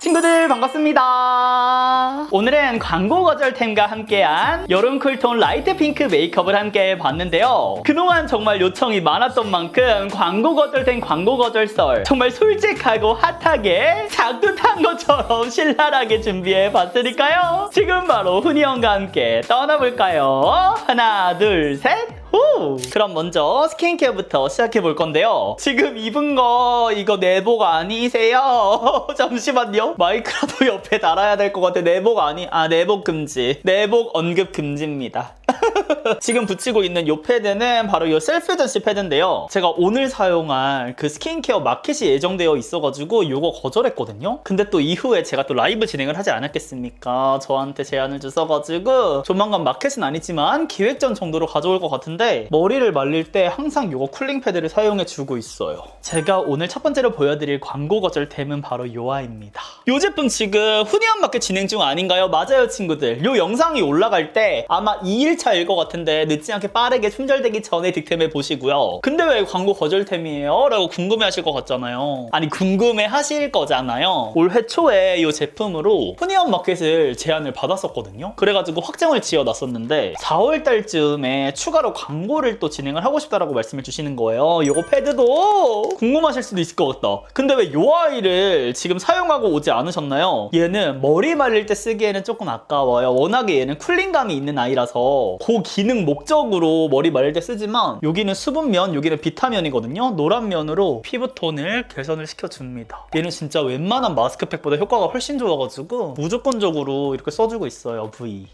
친구들 반갑습니다. 오늘은 광고 거절템과 함께한 여름 쿨톤 라이트 핑크 메이크업을 함께 봤는데요. 그동안 정말 요청이 많았던 만큼 광고 거절템 광고 거절설 정말 솔직하고 핫하게 작두탄 것처럼 신랄하게 준비해 봤으니까요. 지금 바로 훈이 형과 함께 떠나볼까요? 하나 둘 셋. 오! 그럼 먼저 스킨케어부터 시작해 볼 건데요. 지금 입은 거 이거 내복 아니세요? 잠시만요. 마이크라도 옆에 달아야 될 것 같아. 내복 내복 금지. 내복 언급 금지입니다. 지금 붙이고 있는 이 패드는 바로 이 셀프전시 패드인데요. 제가 오늘 사용할 그 스킨케어 마켓이 예정되어 있어가지고 이거 거절했거든요. 근데 또 이후에 제가 또 라이브 진행을 하지 않았겠습니까? 저한테 제안을 주셔가지고 조만간 마켓은 아니지만 기획전 정도로 가져올 것 같은데 머리를 말릴 때 항상 이거 쿨링 패드를 사용해주고 있어요. 제가 오늘 첫 번째로 보여드릴 광고 거절템은 바로 이 아이입니다. 이 제품 지금 훈이한 마켓 진행 중 아닌가요? 맞아요 친구들. 이 영상이 올라갈 때 아마 2일차일 것 같은데 늦지 않게 빠르게 품절되기 전에 득템해 보시고요. 근데 왜 광고 거절템이에요? 라고 궁금해 하실 것 같잖아요. 아니 궁금해 하실 거잖아요. 올해 초에 이 제품으로 훈이한 마켓을 제안을 받았었거든요. 그래가지고 확정을 지어놨었는데 4월 달쯤에 추가로 광고를 또 진행을 하고 싶다라고 말씀을 주시는 거예요. 이거 패드도 궁금하실 수도 있을 것 같다. 근데 왜 이 아이를 지금 사용하고 오지 않으셨나요? 얘는 머리 말릴 때 쓰기에는 조금 아까워요. 워낙에 얘는 쿨링감이 있는 아이라서 그 기능 목적으로 머리 말릴 때 쓰지만 여기는 수분면, 여기는 비타면이거든요. 노란 면으로 피부톤을 개선을 시켜줍니다. 얘는 진짜 웬만한 마스크팩보다 효과가 훨씬 좋아가지고 무조건적으로 이렇게 써주고 있어요. V.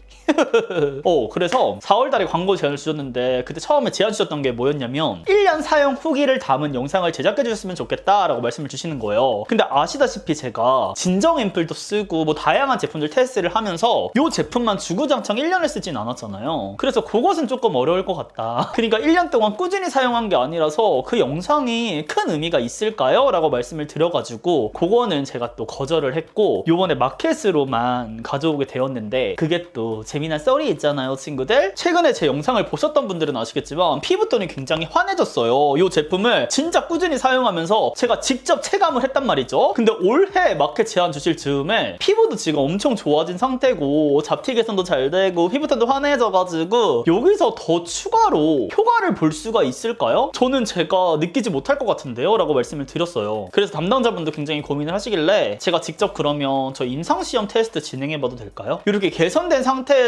그래서 4월달에 광고 제안을 주셨는데 그때 처음에 제안 주셨던 게 뭐였냐면 1년 사용 후기를 담은 영상을 제작해 주셨으면 좋겠다라고 말씀을 주시는 거예요. 근데 아시다시피 제가 진정 앰플도 쓰고 뭐 다양한 제품들 테스트를 하면서 이 제품만 주구장창 1년을 쓰진 않았잖아요. 그래서 그것은 조금 어려울 것 같다. 그러니까 1년 동안 꾸준히 사용한 게 아니라서 그 영상이 큰 의미가 있을까요? 라고 말씀을 드려가지고 그거는 제가 또 거절을 했고 요번에 마켓으로만 가져오게 되었는데 그게 또 재미난 썰이 있잖아요 친구들. 최근에 제 영상을 보셨던 분들은 아시겠지만 피부톤이 굉장히 환해졌어요. 이 제품을 진짜 꾸준히 사용하면서 제가 직접 체감을 했단 말이죠. 근데 올해 마켓 제안 주실 즈음에 피부도 지금 엄청 좋아진 상태고 잡티 개선도 잘 되고 피부톤도 환해져가지고 여기서 더 추가로 효과를 볼 수가 있을까요? 저는 제가 느끼지 못할 것 같은데요? 라고 말씀을 드렸어요. 그래서 담당자분도 굉장히 고민을 하시길래 제가 직접 그러면 저 임상시험 테스트 진행해봐도 될까요? 이렇게 개선된 상태에서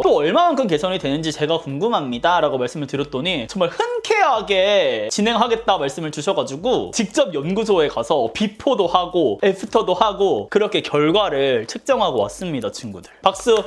또 얼마만큼 개선이 되는지 제가 궁금합니다 라고 말씀을 드렸더니 정말 흔쾌하게 진행하겠다 말씀을 주셔가지고 직접 연구소에 가서 비포도 하고 애프터도 하고 그렇게 결과를 측정하고 왔습니다 친구들. 박수!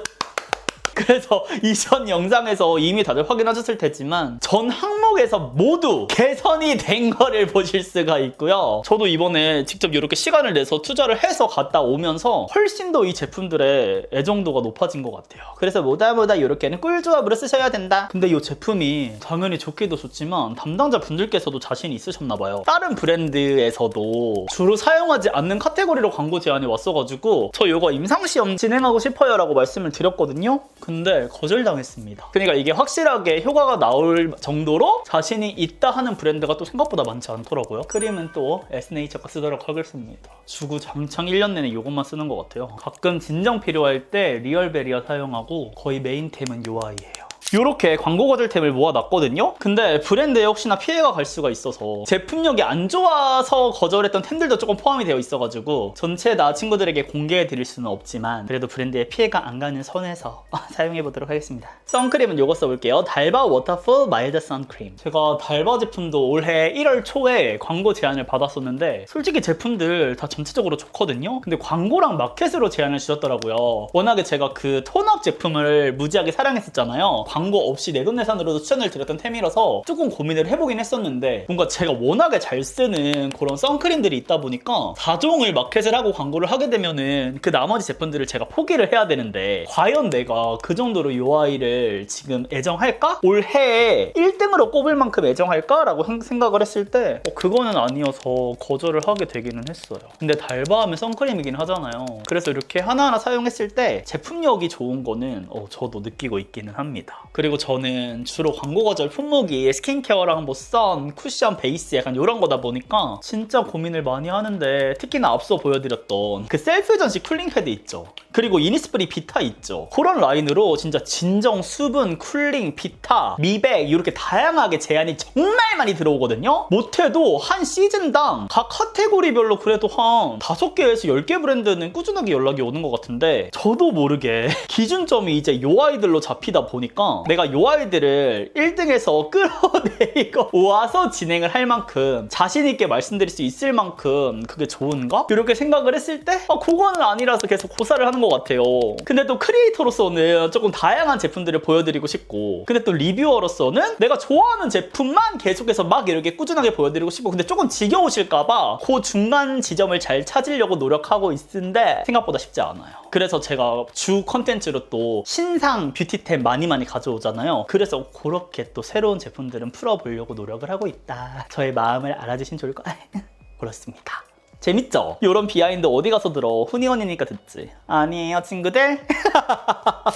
그래서 이전 영상에서 이미 다들 확인하셨을 테지만 전 항목에서 모두 개선이 된 거를 보실 수가 있고요. 저도 이번에 직접 이렇게 시간을 내서 투자를 해서 갔다 오면서 훨씬 더 이 제품들의 애정도가 높아진 것 같아요. 그래서 뭐다 이렇게는 꿀조합으로 쓰셔야 된다. 근데 이 제품이 당연히 좋기도 좋지만 담당자 분들께서도 자신이 있으셨나 봐요. 다른 브랜드에서도 주로 사용하지 않는 카테고리로 광고 제안이 왔어가지고 저 이거 임상시험 진행하고 싶어요 라고 말씀을 드렸거든요. 근데 거절당했습니다. 그러니까 이게 확실하게 효과가 나올 정도로 자신이 있다 하는 브랜드가 또 생각보다 많지 않더라고요. 크림은 또 에스네이처 거 쓰도록 하겠습니다. 주구장창 1년 내내 이것만 쓰는 것 같아요. 가끔 진정 필요할 때 리얼베리아 사용하고 거의 메인템은 요 아이예요. 이렇게 광고 거절템을 모아놨거든요. 근데 브랜드에 혹시나 피해가 갈 수가 있어서 제품력이 안 좋아서 거절했던 템들도 조금 포함이 되어 있어가지고 전체 다 친구들에게 공개해드릴 수는 없지만 그래도 브랜드에 피해가 안 가는 선에서 사용해보도록 하겠습니다. 선크림은 이거 써볼게요. 달바 워터풀 마일드 선크림. 제가 달바 제품도 올해 1월 초에 광고 제안을 받았었는데 솔직히 제품들 다 전체적으로 좋거든요. 근데 광고랑 마켓으로 제안을 주셨더라고요. 워낙에 제가 그 톤업 제품을 무지하게 사랑했었잖아요. 광고 없이 내돈내산으로도 추천을 드렸던 템이라서 조금 고민을 해보긴 했었는데 뭔가 제가 워낙에 잘 쓰는 그런 선크림들이 있다 보니까 4종을 마켓을 하고 광고를 하게 되면은 그 나머지 제품들을 제가 포기를 해야 되는데 과연 내가 그 정도로 이 아이를 지금 애정할까? 올해에 1등으로 꼽을 만큼 애정할까? 라고 생각을 했을 때 그거는 아니어서 거절을 하게 되기는 했어요. 근데 달바하면 선크림이긴 하잖아요. 그래서 이렇게 하나하나 사용했을 때 제품력이 좋은 거는 저도 느끼고 있기는 합니다. 그리고 저는 주로 광고 거절 품목이 스킨케어랑 뭐 선, 쿠션, 베이스 약간 이런 거다 보니까 진짜 고민을 많이 하는데 특히나 앞서 보여드렸던 그 셀프 전시 쿨링 패드 있죠. 그리고 이니스프리 비타 있죠. 그런 라인으로 진짜 진정, 수분, 쿨링, 비타, 미백 이렇게 다양하게 제안이 정말 많이 들어오거든요. 못해도 한 시즌당 각 카테고리별로 그래도 한 5개에서 10개 브랜드는 꾸준하게 연락이 오는 것 같은데 저도 모르게 기준점이 이제 요 아이들로 잡히다 보니까 내가 요 아이들을 1등에서 끌어내고 와서 진행을 할 만큼 자신 있게 말씀드릴 수 있을 만큼 그게 좋은가? 이렇게 생각을 했을 때 그거는 아니라서 계속 고사를 하는 것 같아요. 근데 또 크리에이터로서는 조금 다양한 제품들을 보여드리고 싶고 근데 또 리뷰어로서는 내가 좋아하는 제품만 계속해서 막 이렇게 꾸준하게 보여드리고 싶고 근데 조금 지겨우실까봐 그 중간 지점을 잘 찾으려고 노력하고 있는데 생각보다 쉽지 않아요. 그래서 제가 주 컨텐츠로 또 신상 뷰티템 많이 가져오잖아요. 그래서 그렇게 또 새로운 제품들은 풀어보려고 노력을 하고 있다. 저의 마음을 알아주시면 좋을 것 같아요. 그렇습니다. 재밌죠? 이런 비하인드 어디 가서 들어? 훈이언이니까 듣지. 아니에요 친구들?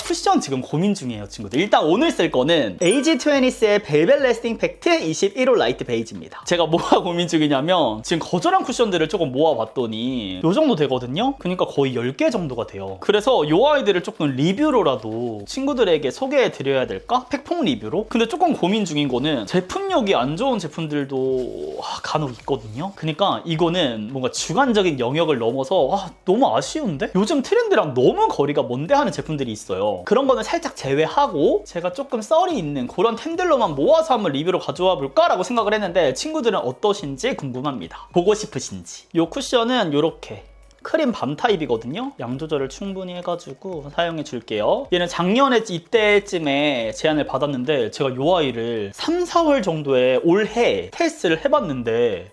쿠션 지금 고민 중이에요 친구들. 일단 오늘 쓸 거는 AG20의 벨벳 레스팅 팩트 21호 라이트 베이지입니다. 제가 뭐가 고민 중이냐면 지금 거절한 쿠션들을 조금 모아봤더니 요 정도 되거든요? 그러니까 거의 10개 정도가 돼요. 그래서 요 아이들을 조금 리뷰로라도 친구들에게 소개해드려야 될까? 팩폭 리뷰로? 근데 조금 고민 중인 거는 제품력이 안 좋은 제품들도 간혹 있거든요? 그러니까 이거는 뭔가 주관적인 영역을 넘어서 너무 아쉬운데? 요즘 트렌드랑 너무 거리가 먼데 하는 제품들이 있어요. 그런 거는 살짝 제외하고 제가 조금 썰이 있는 그런 템들로만 모아서 한번 리뷰로 가져와 볼까라고 생각을 했는데 친구들은 어떠신지 궁금합니다. 보고 싶으신지. 이 쿠션은 이렇게 크림 밤 타입이거든요. 양 조절을 충분히 해가지고 사용해 줄게요. 얘는 작년에 이때쯤에 제안을 받았는데 제가 이 아이를 3, 4월 정도에 올해 테스트를 해봤는데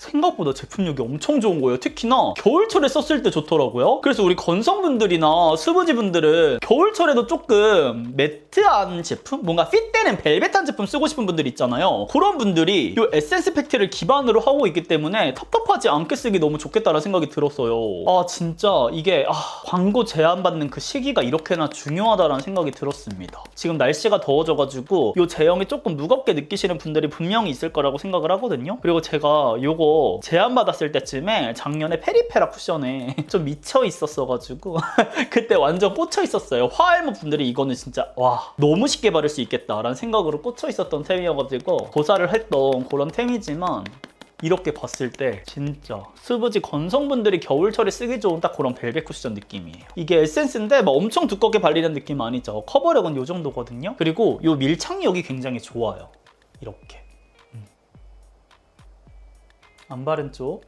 생각보다 제품력이 엄청 좋은 거예요. 특히나 겨울철에 썼을 때 좋더라고요. 그래서 우리 건성분들이나 수부지분들은 겨울철에도 조금 매트한 제품? 뭔가 핏되는 벨벳한 제품 쓰고 싶은 분들 있잖아요. 그런 분들이 이 에센스 팩트를 기반으로 하고 있기 때문에 텁텁하지 않게 쓰기 너무 좋겠다는 생각이 들었어요. 진짜 이게 광고 제안받는 그 시기가 이렇게나 중요하다는 생각이 들었습니다. 지금 날씨가 더워져가지고 이 제형이 조금 무겁게 느끼시는 분들이 분명히 있을 거라고 생각을 하거든요. 그리고 제가 요거 제안받았을 때쯤에 작년에 페리페라 쿠션에 좀 미쳐 있었어가지고 그때 완전 꽂혀 있었어요. 화알모 분들이 이거는 진짜 너무 쉽게 바를 수 있겠다라는 생각으로 꽂혀 있었던 템이어가지고 고사를 했던 그런 템이지만 이렇게 봤을 때 진짜 수부지 건성분들이 겨울철에 쓰기 좋은 딱 그런 벨벳 쿠션 느낌이에요. 이게 에센스인데 막 엄청 두껍게 발리는 느낌 아니죠. 커버력은 이 정도거든요. 그리고 이 밀착력이 굉장히 좋아요. 이렇게 안 바른 쪽,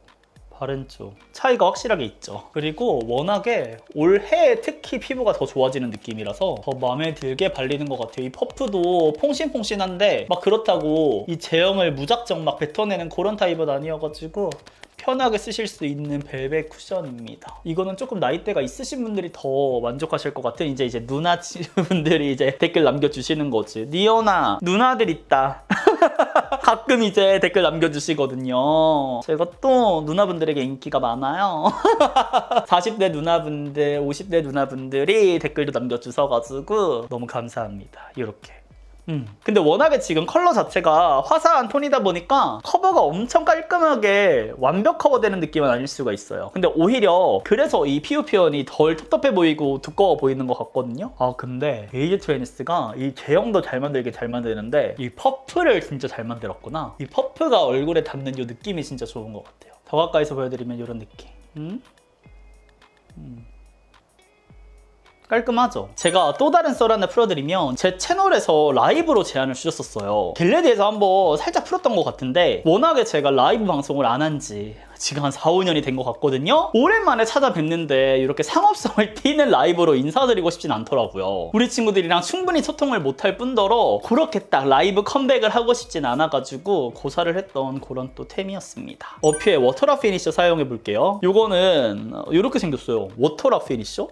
바른 쪽 차이가 확실하게 있죠. 그리고 워낙에 올해 특히 피부가 더 좋아지는 느낌이라서 더 마음에 들게 발리는 것 같아요. 이 퍼프도 퐁신퐁신한데 막 그렇다고 이 제형을 무작정 막 뱉어내는 그런 타입은 아니어가지고 편하게 쓰실 수 있는 벨벳 쿠션입니다. 이거는 조금 나이대가 있으신 분들이 더 만족하실 것 같은 이제 누나 분들이 이제 댓글 남겨주시는 거지. 니오나 누나들 있다. 가끔 이제 댓글 남겨주시거든요. 제가 또 누나분들에게 인기가 많아요. 40대 누나분들, 50대 누나분들이 댓글도 남겨주셔가지고 너무 감사합니다. 이렇게. 근데 워낙에 지금 컬러 자체가 화사한 톤이다 보니까 커버가 엄청 깔끔하게 완벽 커버되는 느낌은 아닐 수가 있어요. 근데 오히려 그래서 이 PU 표현이 덜 텁텁해 보이고 두꺼워 보이는 것 같거든요. 근데 AG20가 이 제형도 잘 만들긴 잘 만드는데 이 퍼프를 진짜 잘 만들었구나. 이 퍼프가 얼굴에 닿는 이 느낌이 진짜 좋은 것 같아요. 더 가까이서 보여드리면 이런 느낌. 깔끔하죠? 제가 또 다른 썰 하나 풀어드리면 제 채널에서 라이브로 제안을 주셨었어요. 겟레디에서 한번 살짝 풀었던 것 같은데 워낙에 제가 라이브 방송을 안 한 지 지금 한 4, 5년이 된 것 같거든요? 오랜만에 찾아뵙는데 이렇게 상업성을 띠는 라이브로 인사드리고 싶진 않더라고요. 우리 친구들이랑 충분히 소통을 못할 뿐더러 그렇게 딱 라이브 컴백을 하고 싶진 않아가지고 고사를 했던 그런 또 템이었습니다. 어퓨의 워터락 피니셔 사용해볼게요. 요거는 이렇게 생겼어요. 워터락 피니셔?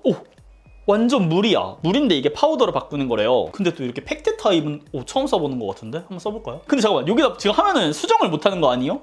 완전 물이야. 물인데 이게 파우더로 바꾸는 거래요. 근데 또 이렇게 팩트 타입은 처음 써보는 것 같은데? 한번 써볼까요? 근데 잠깐만, 여기다 지금 하면은 수정을 못하는 거 아니에요?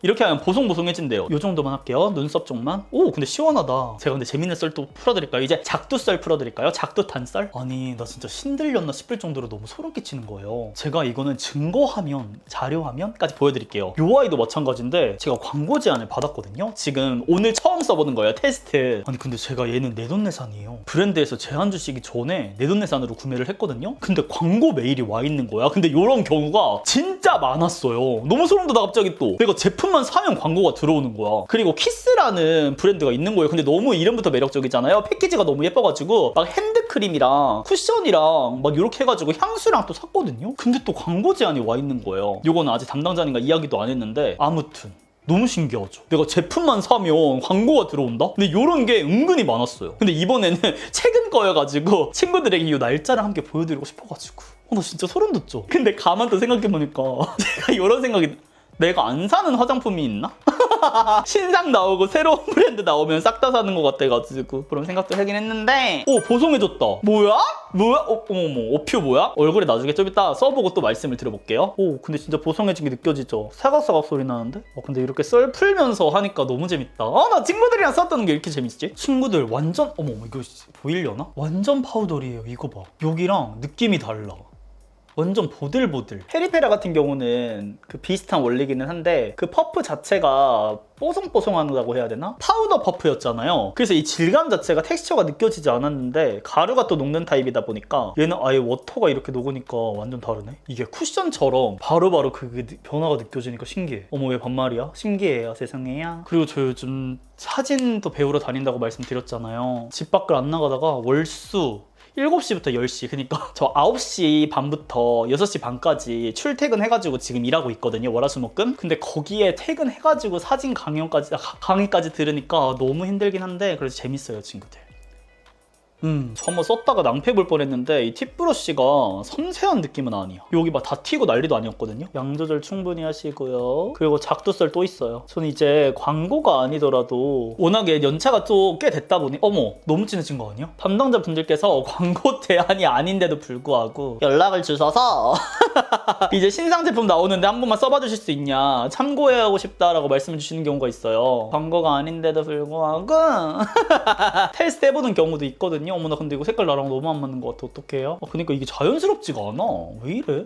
이렇게 하면 보송보송해진대요. 이 정도만 할게요. 눈썹 쪽만. 오, 근데 시원하다. 제가 근데 재밌는 썰 또 풀어드릴까요? 이제 작두썰 풀어드릴까요? 작두탄썰? 아니, 나 진짜 신들렸나 싶을 정도로 너무 소름 끼치는 거예요. 제가 이거는 증거화면, 자료화면까지 보여드릴게요. 요 아이도 마찬가지인데 제가 광고 제안을 받았거든요. 지금 오늘 처음 써보는 거예요. 테스트. 아니, 근데 제가 얘는 내돈내산이에요. 브랜드에서 제안 주시기 전에 내돈내산으로 구매를 했거든요. 근데 광고 메일이 와 있는 거야. 근데 이런 경우가 진짜 많았어요. 너무 소름 돋아. 갑자기 또 내가 제품만 사면 광고가 들어오는 거야. 그리고 키스라는 브랜드가 있는 거예요. 근데 너무 이름부터 매력적이잖아요. 패키지가 너무 예뻐가지고 막 핸드크림이랑 쿠션이랑 막 이렇게 해가지고 향수랑 또 샀거든요. 근데 또 광고 제안이 와 있는 거예요. 요거는 아직 담당자님과 이야기도 안 했는데 아무튼 너무 신기하죠. 내가 제품만 사면 광고가 들어온다? 근데 이런 게 은근히 많았어요. 근데 이번에는 최근 거여가지고 친구들에게 이 날짜를 함께 보여드리고 싶어가지고 나 진짜 소름 돋죠? 근데 가만 또 생각해보니까 제가 이런 생각이, 내가 안 사는 화장품이 있나? 신상 나오고 새로운 브랜드 나오면 싹 다 사는 것 같아가지고 그런 생각도 하긴 했는데, 오, 보송해졌다. 뭐야? 어머머, 어퓨 뭐야? 얼굴에 나중에 좀 이따 써보고 또 말씀을 드려볼게요. 오, 근데 진짜 보송해진 게 느껴지죠? 사각사각 소리 나는데? 근데 이렇게 썰 풀면서 하니까 너무 재밌다. 나 친구들이랑 썼던 게 이렇게 재밌지? 친구들 완전, 어머, 이거 보이려나? 완전 파우더리에요. 이거 봐. 여기랑 느낌이 달라. 완전 보들보들. 페리페라 같은 경우는 그 비슷한 원리기는 한데 그 퍼프 자체가 뽀송뽀송하다고 해야 되나? 파우더 퍼프였잖아요. 그래서 이 질감 자체가 텍스처가 느껴지지 않았는데 가루가 또 녹는 타입이다 보니까 얘는 아예 워터가 이렇게 녹으니까 완전 다르네. 이게 쿠션처럼 바로바로 그 변화가 느껴지니까 신기해. 어머, 왜 반말이야? 신기해요. 세상에야. 그리고 저 요즘 사진도 배우러 다닌다고 말씀드렸잖아요. 집 밖을 안 나가다가 월수 7시부터 10시, 그러니까 저 9시 반부터 6시 반까지 출퇴근해가지고 지금 일하고 있거든요. 월화수목금. 근데 거기에 퇴근해가지고 사진 강의까지 들으니까 너무 힘들긴 한데 그래서 재밌어요, 친구들. 저 한번 썼다가 낭패 볼 뻔했는데 이 팁 브러쉬가 섬세한 느낌은 아니야. 여기 막 다 튀고 난리도 아니었거든요. 양 조절 충분히 하시고요. 그리고 작두썰 또 있어요. 저는 이제 광고가 아니더라도 워낙에 연차가 또 꽤 됐다 보니, 어머, 너무 진해진 거 아니야? 담당자분들께서 광고 제안이 아닌데도 불구하고 연락을 주셔서 이제 신상 제품 나오는데 한 번만 써봐 주실 수 있냐, 참고하고 싶다라고 말씀해 주시는 경우가 있어요. 광고가 아닌데도 불구하고 테스트 해보는 경우도 있거든요. 어머나, 근데 이거 색깔 나랑 너무 안 맞는 것 같아. 어떡해요? 그러니까 이게 자연스럽지가 않아. 왜 이래?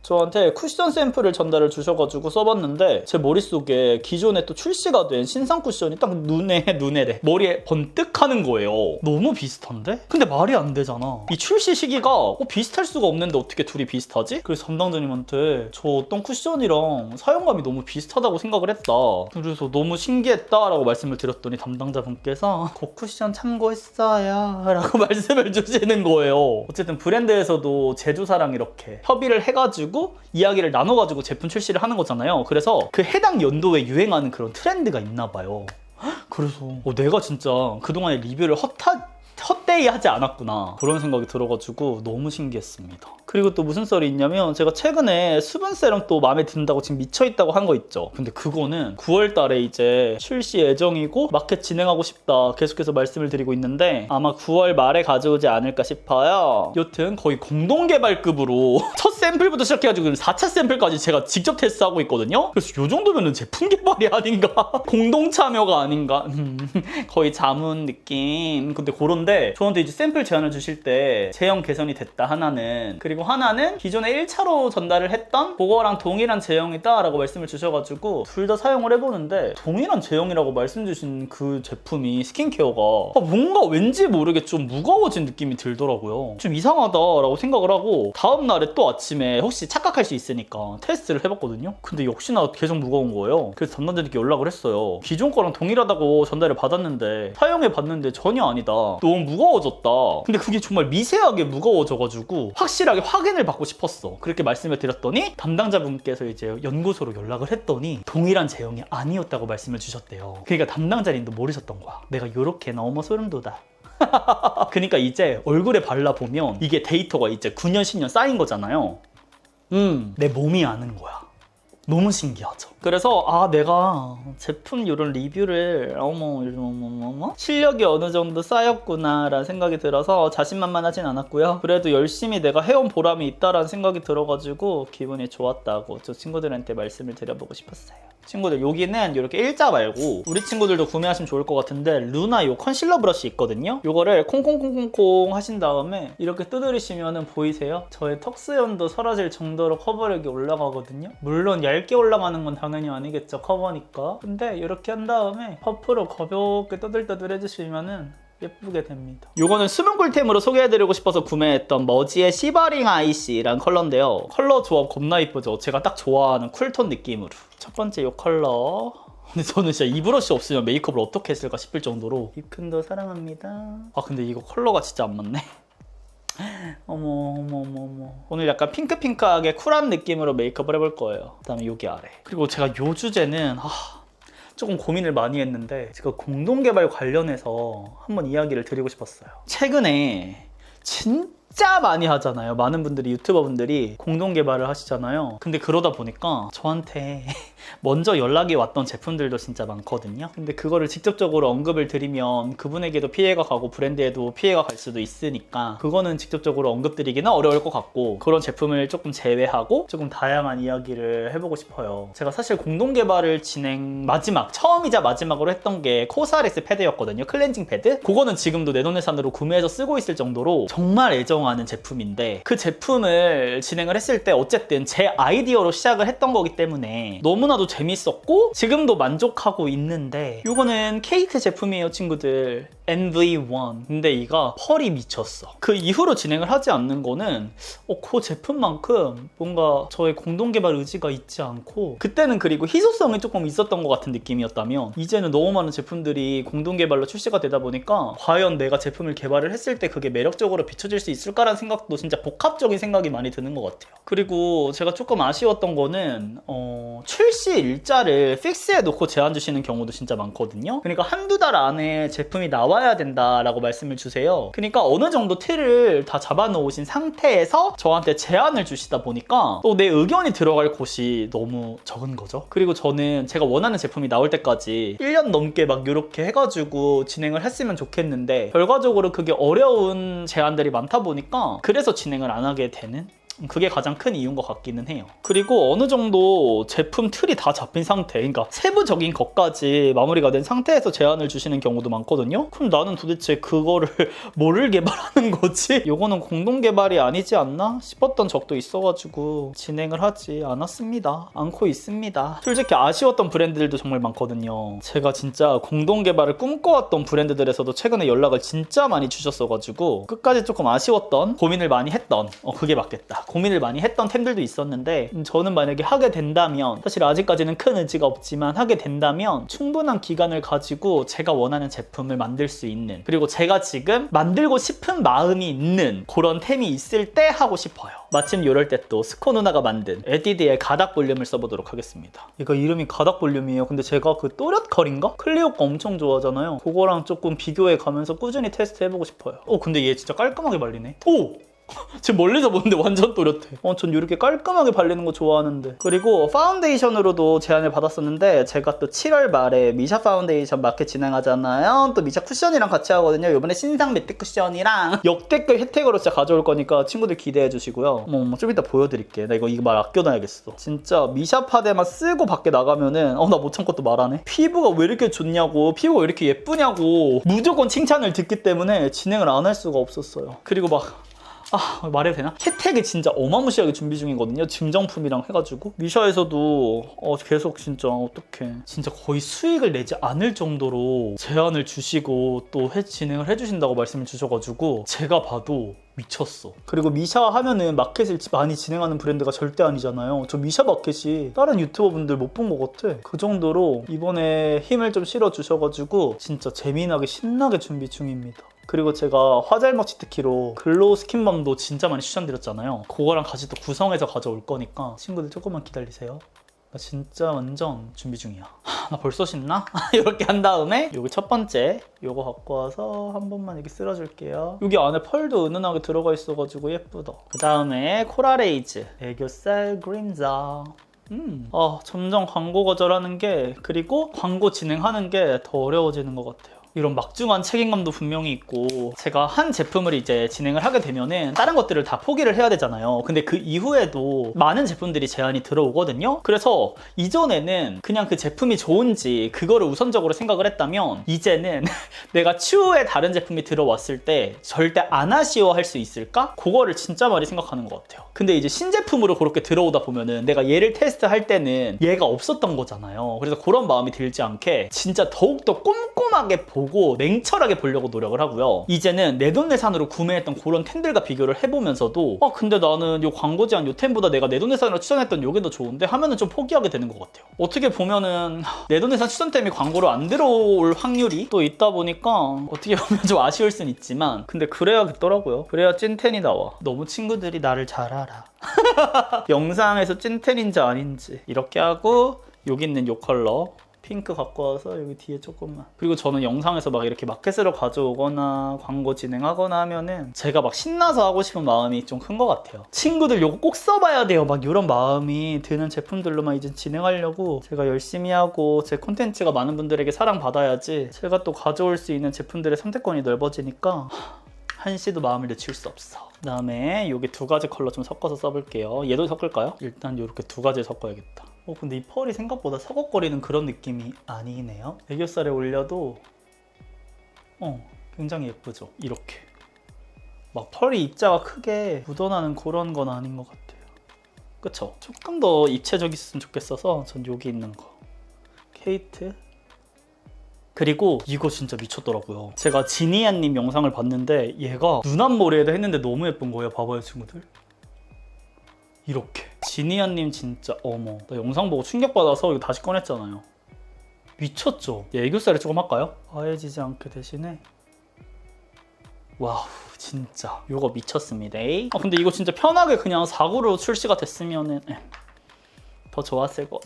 저한테 쿠션 샘플을 전달을 주셔가지고 써봤는데 제 머릿속에 기존에 또 출시가 된 신상 쿠션이 딱 눈에래 머리에 번뜩하는 거예요. 너무 비슷한데? 근데 말이 안 되잖아. 이 출시 시기가 비슷할 수가 없는데 어떻게 둘이 비슷하지? 그래서 담당자님한테 저 어떤 쿠션이랑 사용감이 너무 비슷하다고 생각을 했다. 그래서 너무 신기했다라고 말씀을 드렸더니 담당자분께서 그 쿠션 참고했어요 라고 말씀을 주시는 거예요. 어쨌든 브랜드에서도 제조사랑 이렇게 협의를 해가지고 이야기를 나눠가지고 제품 출시를 하는 거잖아요. 그래서 그 해당 연도에 유행하는 그런 트렌드가 있나 봐요. 그래서 내가 진짜 그동안의 리뷰를 헛되이 하지 않았구나, 그런 생각이 들어가지고 너무 신기했습니다. 그리고 또 무슨 썰이 있냐면 제가 최근에 수분 세럼 또 마음에 든다고 지금 미쳐있다고 한 거 있죠. 근데 그거는 9월 달에 이제 출시 예정이고 마켓 진행하고 싶다 계속해서 말씀을 드리고 있는데 아마 9월 말에 가져오지 않을까 싶어요. 여튼 거의 공동개발급으로 첫 샘플부터 시작해가지고 4차 샘플까지 제가 직접 테스트하고 있거든요. 그래서 이 정도면 제품 개발이 아닌가? 공동 참여가 아닌가? 거의 자문 느낌. 근데 그런데 저한테 이제 샘플 제안을 주실 때 제형 개선이 됐다 하나는, 그리고 하나는 기존에 1차로 전달을 했던 그거랑 동일한 제형이다 라고 말씀을 주셔가지고 둘 다 사용을 해보는데 동일한 제형이라고 말씀 주신 그 제품이 스킨케어가 뭔가 왠지 모르게 좀 무거워진 느낌이 들더라고요. 좀 이상하다라고 생각을 하고 다음날에 또 아침에 혹시 착각할 수 있으니까 테스트를 해봤거든요. 근데 역시나 계속 무거운 거예요. 그래서 담당자님께 연락을 했어요. 기존 거랑 동일하다고 전달을 받았는데 사용해봤는데 전혀 아니다, 너무 무거워졌다. 근데 그게 정말 미세하게 무거워져가지고 확실하게 확인을 받고 싶었어. 그렇게 말씀을 드렸더니 담당자분께서 이제 연구소로 연락을 했더니 동일한 제형이 아니었다고 말씀을 주셨대요. 그러니까 담당자님도 모르셨던 거야. 내가 요렇게 너무 소름 돋아. 그러니까 이제 얼굴에 발라보면 이게 데이터가 이제 9년 10년 쌓인 거잖아요. 내 몸이 아는 거야. 너무 신기하죠. 그래서 아 내가 제품 이런 리뷰를 어머 실력이 어느 정도 쌓였구나 라는 생각이 들어서 자신만만하진 않았고요. 그래도 열심히 내가 해온 보람이 있다라는 생각이 들어가지고 기분이 좋았다고 저 친구들한테 말씀을 드려보고 싶었어요. 친구들 여기는 이렇게 일자 말고 우리 친구들도 구매하시면 좋을 것 같은데 루나 요 컨실러 브러쉬 있거든요. 요거를 콩콩콩콩콩 하신 다음에 이렇게 두드리시면은 보이세요? 저의 턱수염도 사라질 정도로 커버력이 올라가거든요. 물론 얇게 올라가는 건 당연히 아니겠죠, 커버니까. 근데 이렇게 한 다음에 퍼프로 가볍게 떠들떠들 해주시면은 예쁘게 됩니다. 요거는 수분 꿀템으로 소개해드리고 싶어서 구매했던 머지의 시버링 아이시라는 컬러인데요. 컬러 조합 겁나 이쁘죠? 제가 딱 좋아하는 쿨톤 느낌으로. 첫 번째 요 컬러. 근데 저는 진짜 이 브러쉬 없으면 메이크업을 어떻게 했을까 싶을 정도로 입큰도 사랑합니다. 아 근데 이거 컬러가 진짜 안 맞네. 어머. 오늘 약간 핑크핑크하게 쿨한 느낌으로 메이크업을 해볼 거예요. 그 다음에 여기 아래. 그리고 제가 요 주제는 조금 고민을 많이 했는데 제가 공동개발 관련해서 한번 이야기를 드리고 싶었어요. 최근에 진짜 많이 하잖아요. 많은 분들이 유튜버분들이 공동개발을 하시잖아요. 근데 그러다 보니까 저한테 먼저 연락이 왔던 제품들도 진짜 많거든요. 근데 그거를 직접적으로 언급을 드리면 그분에게도 피해가 가고 브랜드에도 피해가 갈 수도 있으니까 그거는 직접적으로 언급드리기는 어려울 것 같고 그런 제품을 조금 제외하고 조금 다양한 이야기를 해보고 싶어요. 제가 사실 공동개발을 처음이자 마지막으로 했던 게 코스알엑스 패드였거든요. 클렌징 패드. 그거는 지금도 내돈내산으로 구매해서 쓰고 있을 정도로 정말 애정하는 제품인데 그 제품을 진행을 했을 때 어쨌든 제 아이디어로 시작을 했던 거기 때문에 너무나도 재밌었고 지금도 만족하고 있는데 이거는 케이트 제품이에요, 친구들. NV1. 근데 이가 펄이 미쳤어. 그 이후로 진행을 하지 않는 거는 그 제품만큼 뭔가 저의 공동개발 의지가 있지 않고 그때는 그리고 희소성이 조금 있었던 것 같은 느낌이었다면 이제는 너무 많은 제품들이 공동개발로 출시가 되다 보니까 과연 내가 제품을 개발을 했을 때 그게 매력적으로 비춰질 수 있을까라는 생각도 진짜 복합적인 생각이 많이 드는 것 같아요. 그리고 제가 조금 아쉬웠던 거는 출시 일자를 픽스해 놓고 제안 주시는 경우도 진짜 많거든요. 그러니까 한두 달 안에 제품이 나와야 된다라고 말씀을 주세요. 그러니까 어느 정도 틀을 다 잡아 놓으신 상태에서 저한테 제안을 주시다 보니까 또 내 의견이 들어갈 곳이 너무 적은 거죠. 그리고 저는 제가 원하는 제품이 나올 때까지 1년 넘게 막 이렇게 해가지고 진행을 했으면 좋겠는데 결과적으로 그게 어려운 제안들이 많다 보니까 그래서 진행을 안 하게 되는? 그게 가장 큰 이유인 것 같기는 해요. 그리고 어느 정도 제품 틀이 다 잡힌 상태, 그러니까 세부적인 것까지 마무리가 된 상태에서 제안을 주시는 경우도 많거든요. 그럼 나는 도대체 그거를 뭐를 개발하는 거지? 이거는 공동 개발이 아니지 않나 싶었던 적도 있어가지고 진행을 하지 않고 있습니다. 솔직히 아쉬웠던 브랜드들도 정말 많거든요. 제가 진짜 공동 개발을 꿈꿔왔던 브랜드들에서도 최근에 연락을 진짜 많이 주셨어가지고 끝까지 조금 아쉬웠던, 고민을 많이 했던, 그게 맞겠다. 고민을 많이 했던 템들도 있었는데 저는 만약에 하게 된다면, 사실 아직까지는 큰 의지가 없지만 하게 된다면 충분한 기간을 가지고 제가 원하는 제품을 만들 수 있는, 그리고 제가 지금 만들고 싶은 마음이 있는 그런 템이 있을 때 하고 싶어요. 마침 이럴 때 또 스코 누나가 만든 에뛰드의 가닥 볼륨을 써보도록 하겠습니다. 이거 이름이 가닥 볼륨이에요. 근데 제가 그 또렷 컬인가? 클리오 거 엄청 좋아하잖아요. 그거랑 조금 비교해 가면서 꾸준히 테스트 해보고 싶어요. 근데 얘 진짜 깔끔하게 발리네. 지금 멀리서 보는데 완전 또렷해. 전 이렇게 깔끔하게 발리는 거 좋아하는데. 그리고 파운데이션으로도 제안을 받았었는데 제가 또 7월 말에 미샤 파운데이션 마켓 진행하잖아요. 또 미샤 쿠션이랑 같이 하거든요. 이번에 신상 매트 쿠션이랑 역대급 혜택으로 진짜 가져올 거니까 친구들 기대해 주시고요. 좀 이따 보여드릴게. 나 이거 말 아껴놔야겠어. 진짜 미샤 파데만 쓰고 밖에 나가면은 나 못 참고 또 말하네. 피부가 왜 이렇게 좋냐고, 피부가 왜 이렇게 예쁘냐고 무조건 칭찬을 듣기 때문에 진행을 안 할 수가 없었어요. 그리고 말해도 되나? 혜택이 진짜 어마무시하게 준비 중이거든요. 증정품이랑 해가지고. 미샤에서도 계속 진짜 어떡해. 진짜 거의 수익을 내지 않을 정도로 제안을 주시고 또 진행을 해주신다고 말씀을 주셔가지고 제가 봐도 미쳤어. 그리고 미샤 하면은 마켓을 많이 진행하는 브랜드가 절대 아니잖아요. 저 미샤 마켓이 다른 유튜버분들 못 본 것 같아. 그 정도로 이번에 힘을 좀 실어주셔가지고 진짜 재미나게 신나게 준비 중입니다. 그리고 제가 화잘먹 치트키로 글로우 스킨밤도 진짜 많이 추천드렸잖아요. 그거랑 같이 또 구성해서 가져올 거니까 친구들 조금만 기다리세요. 나 진짜 완전 준비 중이야. 나 벌써 신나? 이렇게 한 다음에 여기 첫 번째 요거 갖고 와서 한 번만 이렇게 쓸어줄게요. 여기 안에 펄도 은은하게 들어가 있어가지고 예쁘다. 그 다음에 코랄에이즈 애교살 그림자. 점점 광고 거절하는 게, 그리고 광고 진행하는 게 더 어려워지는 것 같아요. 이런 막중한 책임감도 분명히 있고, 제가 한 제품을 이제 진행을 하게 되면은 다른 것들을 다 포기를 해야 되잖아요. 근데 그 이후에도 많은 제품들이 제안이 들어오거든요. 그래서 이전에는 그냥 그 제품이 좋은지 그거를 우선적으로 생각을 했다면, 이제는 내가 추후에 다른 제품이 들어왔을 때 절대 안 아쉬워할 수 있을까? 그거를 진짜 많이 생각하는 것 같아요. 근데 이제 신제품으로 그렇게 들어오다 보면은 내가 얘를 테스트할 때는 얘가 없었던 거잖아요. 그래서 그런 마음이 들지 않게 진짜 더욱더 꼼꼼하게 보고 냉철하게 보려고 노력을 하고요. 이제는 내돈내산으로 구매했던 그런 템들과 비교를 해보면서도 근데 나는 요 광고 제한 요 템보다 내가 내돈내산으로 추천했던 요게 더 좋은데 하면은 좀 포기하게 되는 것 같아요. 어떻게 보면은 내돈내산 추천템이 광고로 안 들어올 확률이 또 있다 보니까 어떻게 보면 좀 아쉬울 순 있지만, 근데 그래야겠더라고요. 그래야 찐텐이 나와. 너무 친구들이 나를 잘 알아. 영상에서 찐텐인지 아닌지. 이렇게 하고 여기 있는 요 컬러 핑크 갖고 와서 여기 뒤에 조금만. 그리고 저는 영상에서 막 이렇게 마켓으로 가져오거나 광고 진행하거나 하면은 제가 막 신나서 하고 싶은 마음이 좀 큰 것 같아요. 친구들 요거 꼭 써봐야 돼요, 막 이런 마음이 드는 제품들로만 이제 진행하려고 제가 열심히 하고, 제 콘텐츠가 많은 분들에게 사랑받아야지 제가 또 가져올 수 있는 제품들의 선택권이 넓어지니까 한시도 마음을 내칠 수 없어. 그 다음에 여기 두 가지 컬러 좀 섞어서 써볼게요. 얘도 섞을까요? 일단 이렇게 두 가지 섞어야겠다. 근데 이 펄이 생각보다 서걱거리는 그런 느낌이 아니네요. 애교살에 올려도 굉장히 예쁘죠? 이렇게 막 펄이 입자가 크게 묻어나는 그런 건 아닌 것 같아요. 그쵸? 조금 더 입체적이었으면 좋겠어서 전 여기 있는 거 케이트. 그리고 이거 진짜 미쳤더라고요. 제가 지니아님 영상을 봤는데 얘가 눈앞머리에다 했는데 너무 예쁜 거예요. 봐봐요 친구들. 이렇게 지니아님 진짜 어머, 나 영상 보고 충격받아서 이거 다시 꺼냈잖아요. 미쳤죠? 애교살을 조금 할까요? 하얘지지 않게 대신에 와우 진짜 이거 미쳤습니다. 근데 이거 진짜 편하게 그냥 4구로 출시가 됐으면은 더 좋았을 거.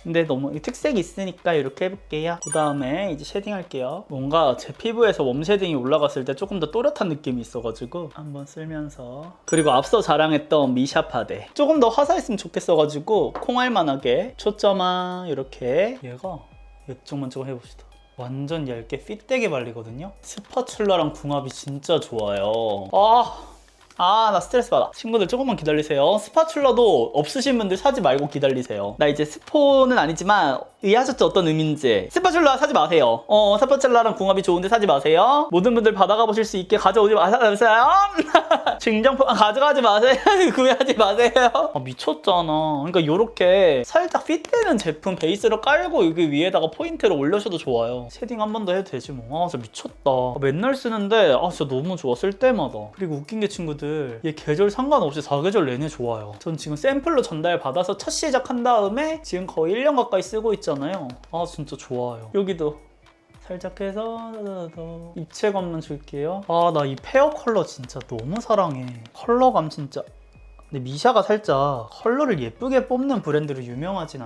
근데 너무 특색이 있으니까 이렇게 해볼게요. 그 다음에 이제 쉐딩 할게요. 뭔가 제 피부에서 웜 쉐딩이 올라갔을 때 조금 더 또렷한 느낌이 있어가지고 한번 쓸면서. 그리고 앞서 자랑했던 미샤 파데 조금 더 화사했으면 좋겠어가지고 콩알만하게 초점아 이렇게. 얘가 이쪽만 조금 해봅시다. 완전 얇게 핏되게 발리거든요. 스파츌라랑 궁합이 진짜 좋아요. 나 스트레스 받아. 친구들 조금만 기다리세요. 스파츌라도 없으신 분들 사지 말고 기다리세요. 나 이제 스포는 아니지만 이해하셨죠? 어떤 의미인지. 스파츌라 사지 마세요. 스파츌라랑 궁합이 좋은데 사지 마세요. 모든 분들 받아가 보실 수 있게 가져오지 마세요. 증정품 가져가지 마세요. 구매하지 마세요. 미쳤잖아. 그러니까 이렇게 살짝 핏되는 제품 베이스로 깔고 여기 위에다가 포인트를 올려줘도 좋아요. 쉐딩 한 번 더 해도 되지 뭐. 진짜 미쳤다. 맨날 쓰는데 진짜 너무 좋아. 쓸 때마다. 그리고 웃긴 게 친구들, 얘 계절 상관없이 4계절 내내 좋아요. 전 지금 샘플로 전달 받아서 첫 시작한 다음에 지금 거의 1년 가까이 쓰고 있잖아요. 진짜 좋아요. 여기도 살짝 해서 입체감만 줄게요. 나 이 페어 컬러 진짜 너무 사랑해. 컬러감 진짜. 근데 미샤가 살짝 컬러를 예쁘게 뽑는 브랜드로 유명하진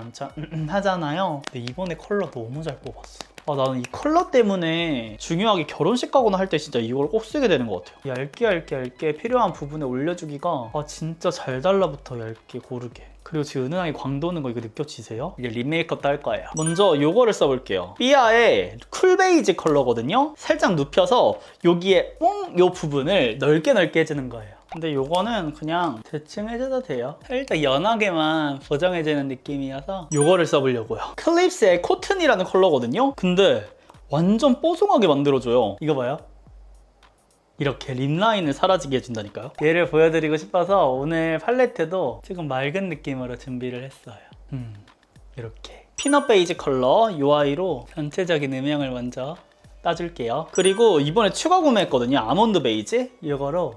하잖아요. 근데 이번에 컬러 너무 잘 뽑았어. 나는 이 컬러 때문에 중요하게 결혼식 가거나 할 때 진짜 이걸 꼭 쓰게 되는 것 같아요. 얇게 필요한 부분에 올려주기가 진짜 잘 달라붙어. 얇게 고르게. 그리고 지금 은은하게 광 도는 거 이거 느껴지세요? 이게 립 메이크업도 할 거예요. 먼저 요거를 써볼게요. 삐아의 쿨 베이지 컬러거든요. 살짝 눕혀서 여기에 요 부분을 넓게 해주는 거예요. 근데 요거는 그냥 대충 해줘도 돼요. 살짝 연하게만 보정해주는 느낌이어서 요거를 써보려고요. 클립스의 코튼이라는 컬러거든요. 근데 완전 뽀송하게 만들어줘요. 이거 봐요. 이렇게 립라인을 사라지게 해준다니까요. 얘를 보여드리고 싶어서 오늘 팔레트도 조금 맑은 느낌으로 준비를 했어요. 이렇게 피넛 베이지 컬러 이 아이로 전체적인 음영을 먼저 따줄게요. 그리고 이번에 추가 구매했거든요. 아몬드 베이지. 이거로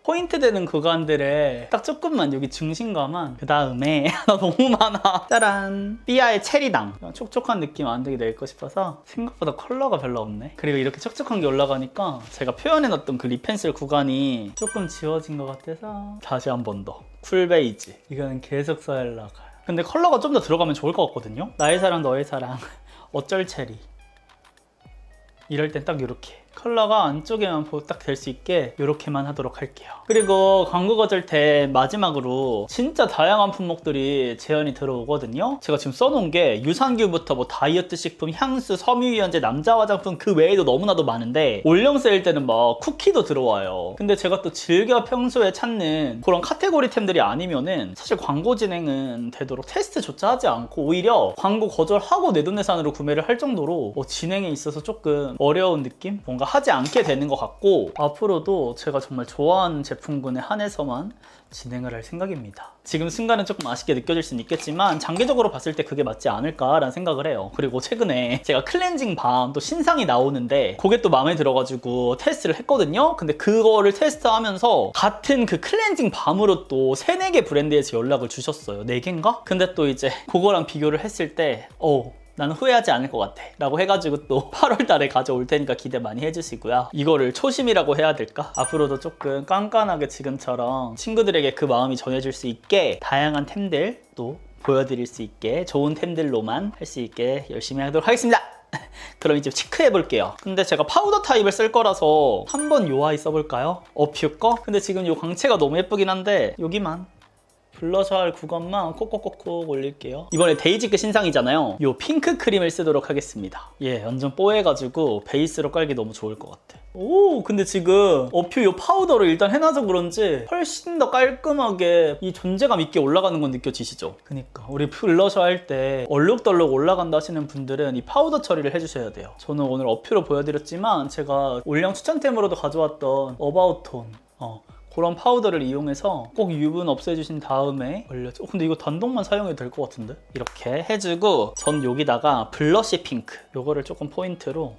포인트 되는 구간들에 딱 조금만 여기 중심감만. 그 다음에 너무 많아. 짜란! 삐아의 체리당. 촉촉한 느낌 안 되게 낼거 싶어서 생각보다 컬러가 별로 없네. 그리고 이렇게 촉촉한 게 올라가니까 제가 표현해놨던 그 립 펜슬 구간이 조금 지워진 것 같아서 다시 한 번 더. 쿨 베이지. 이거는 계속 써야 나가요. 근데 컬러가 좀 더 들어가면 좋을 것 같거든요. 나의 사랑 너의 사랑 어쩔 체리. 이럴 땐 딱 이렇게 컬러가 안쪽에만 딱 될 수 있게 이렇게만 하도록 할게요. 그리고 광고 거절템 마지막으로 진짜 다양한 품목들이 제안이 들어오거든요. 제가 지금 써놓은 게 유산균부터 뭐 다이어트 식품, 향수, 섬유유연제, 남자 화장품 그 외에도 너무나도 많은데 올영 세일 때는 막 쿠키도 들어와요. 근데 제가 또 즐겨 평소에 찾는 그런 카테고리템들이 아니면은 사실 광고 진행은 되도록 테스트조차 하지 않고 오히려 광고 거절하고 내돈내산으로 구매를 할 정도로 진행에 있어서 조금 어려운 느낌? 뭔가 하지 않게 되는 것 같고 앞으로도 제가 정말 좋아하는 제품군에 한해서만 진행을 할 생각입니다. 지금 순간은 조금 아쉽게 느껴질 수는 있겠지만 장기적으로 봤을 때 그게 맞지 않을까라는 생각을 해요. 그리고 최근에 제가 클렌징 밤 또 신상이 나오는데 그게 또 마음에 들어가지고 테스트를 했거든요. 근데 그거를 테스트하면서 같은 그 클렌징 밤으로 또 3-4개 브랜드에서 연락을 주셨어요. 4개인가? 근데 또 이제 그거랑 비교를 했을 때 나는 후회하지 않을 것 같아 라고 해가지고 또 8월 달에 가져올 테니까 기대 많이 해주시고요. 이거를 초심이라고 해야 될까? 앞으로도 조금 깐깐하게 지금처럼 친구들에게 그 마음이 전해질 수 있게 다양한 템들 또 보여드릴 수 있게 좋은 템들로만 할 수 있게 열심히 하도록 하겠습니다. 그럼 이제 체크해 볼게요. 근데 제가 파우더 타입을 쓸 거라서 한번 요 아이 써볼까요? 어퓨 거? 근데 지금 요 광채가 너무 예쁘긴 한데 여기만 블러셔 할 구간만 콕콕콕콕 올릴게요. 이번에 데이지크 신상이잖아요. 이 핑크 크림을 쓰도록 하겠습니다. 완전 뽀해가지고 베이스로 깔기 너무 좋을 것 같아. 근데 지금 어퓨 이 파우더를 일단 해놔서 그런지 훨씬 더 깔끔하게 이 존재감 있게 올라가는 건 느껴지시죠? 그니까 우리 블러셔 할 때 얼룩덜룩 올라간다 하시는 분들은 이 파우더 처리를 해주셔야 돼요. 저는 오늘 어퓨로 보여드렸지만 제가 올영 추천템으로도 가져왔던 어바웃톤 그런 파우더를 이용해서 꼭 유분 없애주신 다음에 올려줘. 근데 이거 단독만 사용해도 될 것 같은데? 이렇게 해주고 전 여기다가 블러쉬 핑크 요거를 조금 포인트로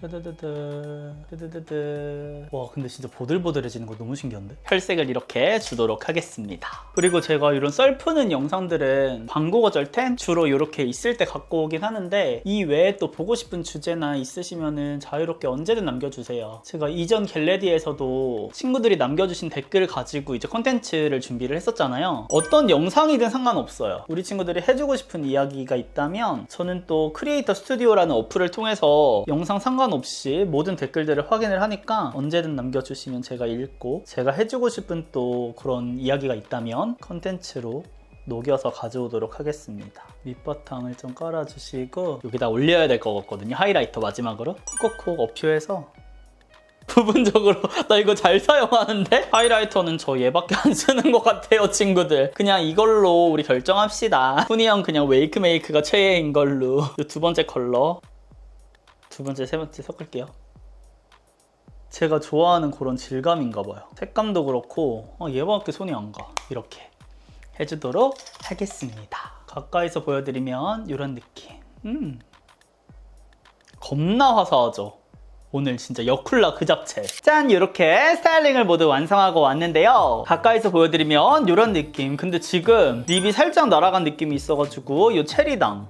와 근데 진짜 보들보들해지는 거 너무 신기한데? 혈색을 이렇게 주도록 하겠습니다. 그리고 제가 이런 썰 푸는 영상들은 광고 거절템 주로 이렇게 있을 때 갖고 오긴 하는데 이 외에 또 보고 싶은 주제나 있으시면은 자유롭게 언제든 남겨주세요. 제가 이전 겟레디에서도 친구들이 남겨주신 댓글을 가지고 이제 콘텐츠를 준비를 했었잖아요. 어떤 영상이든 상관없어요. 우리 친구들이 해주고 싶은 이야기가 있다면 저는 또 크리에이터 스튜디오라는 어플을 통해서 영상 상관없이 모든 댓글들을 확인을 하니까 언제든 남겨주시면 제가 읽고 제가 해주고 싶은 또 그런 이야기가 있다면 콘텐츠로 녹여서 가져오도록 하겠습니다. 밑바탕을 좀 깔아주시고 여기다 올려야 될 것 같거든요. 하이라이터 마지막으로 콕콕콕 어퓨해서 부분적으로 나 이거 잘 사용하는데? 하이라이터는 저 얘밖에 안 쓰는 것 같아요, 친구들. 그냥 이걸로 우리 결정합시다. 훈이 형 그냥 웨이크메이크가 최애인 걸로. 이 2번째 컬러 2번째, 3번째 섞을게요. 제가 좋아하는 그런 질감인가 봐요. 색감도 그렇고 얘밖에 손이 안 가. 이렇게 해주도록 하겠습니다. 가까이서 보여드리면 이런 느낌. 겁나 화사하죠? 오늘 진짜 여쿨라 그 잡채. 짠! 이렇게 스타일링을 모두 완성하고 왔는데요. 가까이서 보여드리면 이런 느낌. 근데 지금 립이 살짝 날아간 느낌이 있어가지고 이 체리당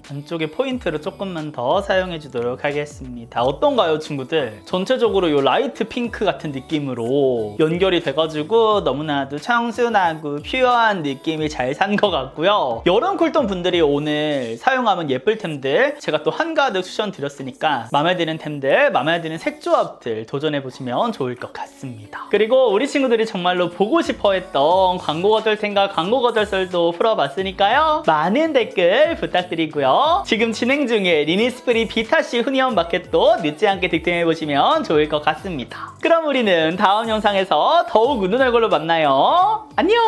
안쪽에 포인트를 조금만 더 사용해 주도록 하겠습니다. 어떤가요, 친구들? 전체적으로 이 라이트 핑크 같은 느낌으로 연결이 돼가지고 너무나도 청순하고 퓨어한 느낌이 잘 산 것 같고요. 여름 쿨톤 분들이 오늘 사용하면 예쁠 템들 제가 또 한가득 추천드렸으니까 마음에 드는 템들, 마음에 드는 색 조합들 도전해보시면 좋을 것 같습니다. 그리고 우리 친구들이 정말로 보고 싶어 했던 광고 거절템과 광고 거절설도 풀어봤으니까요. 많은 댓글 부탁드리고요. 지금 진행 중에 리니스프리 비타시 후니언 마켓도 늦지 않게 득템해보시면 좋을 것 같습니다. 그럼 우리는 다음 영상에서 더욱 웃는 얼굴로 만나요. 안녕!